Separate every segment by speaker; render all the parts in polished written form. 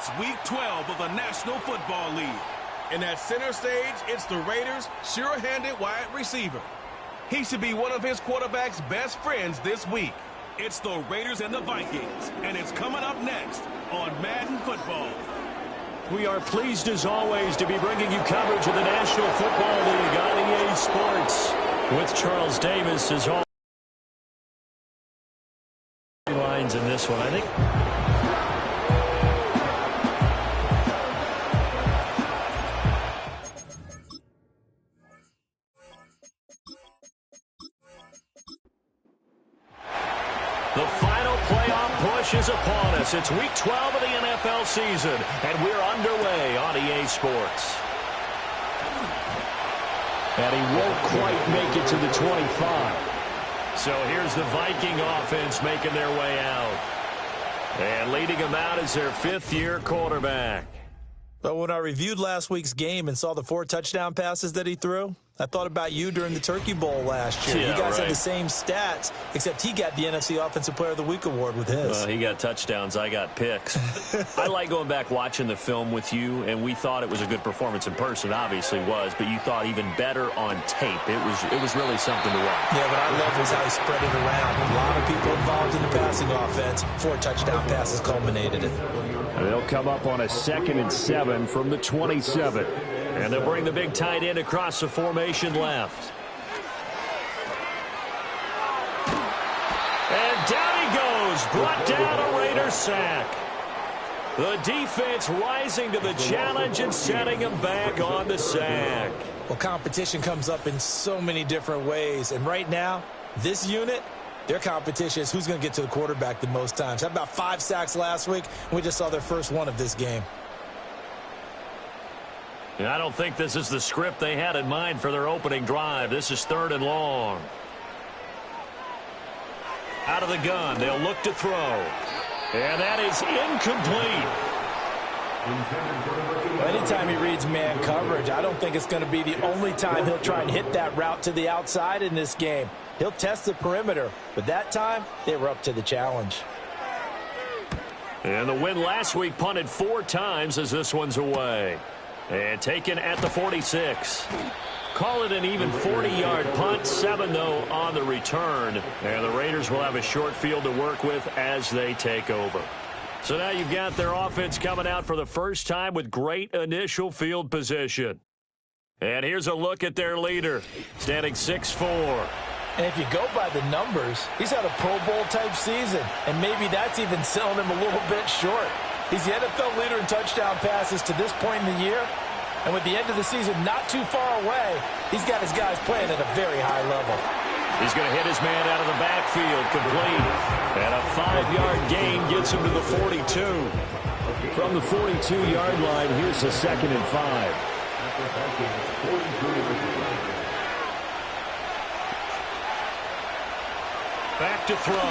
Speaker 1: It's Week 12 of the National Football League. And at center stage, it's the Raiders' sure-handed wide receiver. He should be one of his quarterback's best friends this week. It's the Raiders and the Vikings, and it's coming up next on Madden Football.
Speaker 2: We are pleased, as always, to be bringing you coverage of the National Football League on EA Sports with Charles Davis as all lines in this one, I think. The final playoff push is upon us. It's Week 12 of the NFL season, and we're underway on EA Sports. And he won't quite make it to the 25. So here's the Viking offense making their way out. And leading them out is their fifth-year quarterback.
Speaker 3: But when I reviewed last week's game and saw the 4 touchdown passes that he threw, I thought about you during the Turkey Bowl last year.
Speaker 2: Yeah,
Speaker 3: you guys
Speaker 2: right.
Speaker 3: had the same stats, except he got the NFC Offensive Player of the Week award with his.
Speaker 2: Well, he got touchdowns. I got picks. I like going back watching the film with you, and we thought it was a good performance in person. It obviously was, but you thought even better on tape. It was really something to watch.
Speaker 3: Yeah, what I love was how he spread it around. A lot of people involved in the passing offense. 4 touchdown passes culminated it.
Speaker 4: They'll come up on a 2nd and 7 from the 27.
Speaker 2: And they'll bring the big tight end across the formation left. And down he goes. Brought down a Raider sack. The defense rising to the challenge and setting him back on the sack.
Speaker 3: Well, competition comes up in so many different ways. And right now, this unit, their competition is who's going to get to the quarterback the most times. Had about 5 sacks last week, and we just saw their first one of this game.
Speaker 2: And I don't think this is the script they had in mind for their opening drive. This is 3rd and long. Out of the gun, they'll look to throw. And that is incomplete.
Speaker 3: Well, anytime he reads man coverage, I don't think it's going to be the only time he'll try and hit that route to the outside in this game. He'll test the perimeter, but that time they were up to the challenge.
Speaker 2: And the win last week punted 4 times as this one's away. And taken at the 46. Call it an even 40-yard punt. 7, though, on the return. And the Raiders will have a short field to work with as they take over. So now you've got their offense coming out for the first time with great initial field position. And here's a look at their leader, standing 6'4".
Speaker 3: And if you go by the numbers, he's had a Pro Bowl-type season. And maybe that's even selling him a little bit short. He's the NFL leader in touchdown passes to this point in the year. And with the end of the season not too far away, he's got his guys playing at a very high level.
Speaker 2: He's going to hit his man out of the backfield, complete. And a 5-yard gain gets him to the 42.
Speaker 4: From the 42-yard line, here's a 2nd and 5.
Speaker 2: Back to throw.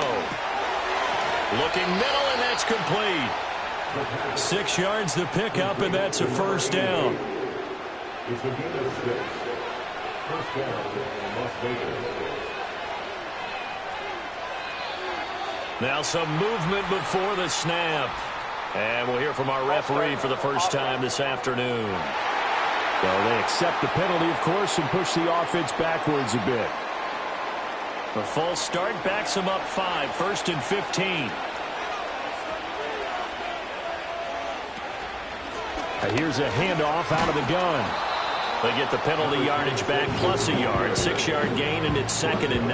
Speaker 2: Looking middle, and that's complete. 6 yards to pick up, and that's a first down. Now some movement before the snap. And we'll hear from our referee for the first time this afternoon.
Speaker 4: Well, they accept the penalty, of course, and push the offense backwards a bit.
Speaker 2: The false start backs them up 5, 1st and 15.
Speaker 4: Here's a handoff out of the gun.
Speaker 2: They get the penalty yardage back plus a yard. 6-yard gain, and it's 2nd and 9.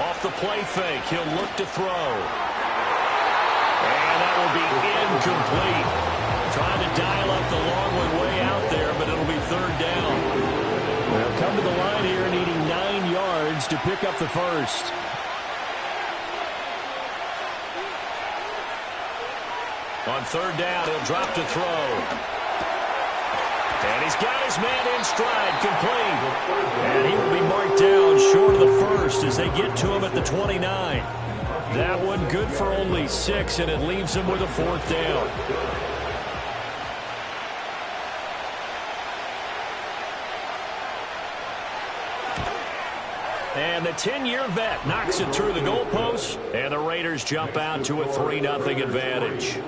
Speaker 2: Off the play fake, he'll look to throw. And that will be incomplete. Trying to dial up the long one way out there, but it'll be 3rd down.
Speaker 4: They'll come to the line here needing 9 yards to pick up the first.
Speaker 2: On 3rd down, he'll drop to throw. And he's got his man in stride, complete. And he will be marked down short of the first as they get to him at the 29. That one good for only 6, and it leaves him with a 4th down. And the 10-year vet knocks it through the goalpost, and the Raiders jump out to a 3-0 advantage.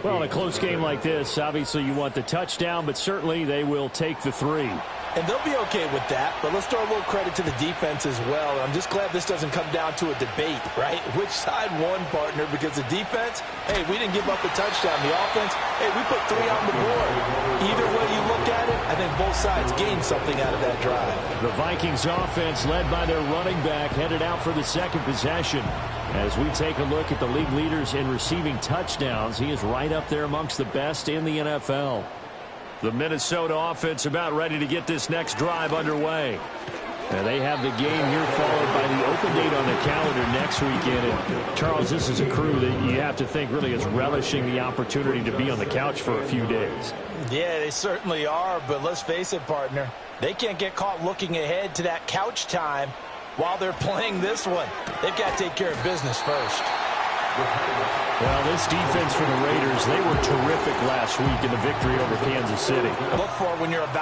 Speaker 4: Well, in a close game like this, obviously you want the touchdown, but certainly they will take the 3.
Speaker 3: And they'll be okay with that, but let's throw a little credit to the defense as well. And I'm just glad this doesn't come down to a debate, right? Which side won, partner? Because the defense, hey, we didn't give up a touchdown. The offense, hey, we put 3 on the board. Either way you look at it, I think both sides gained something out of that drive.
Speaker 4: The Vikings offense, led by their running back, headed out for the second possession. As we take a look at the league leaders in receiving touchdowns, he is right up there amongst the best in the NFL.
Speaker 2: The Minnesota offense about ready to get this next drive underway.
Speaker 4: And they have the game here followed by the open date on the calendar next weekend. And Charles, this is a crew that you have to think really is relishing the opportunity to be on the couch for a few days.
Speaker 3: Yeah, they certainly are, but let's face it, partner. They can't get caught looking ahead to that couch time while they're playing this one. They've got to take care of business first.
Speaker 4: Well, this defense for the Raiders, they were terrific last week in the victory over Kansas City.
Speaker 3: Look for when you're about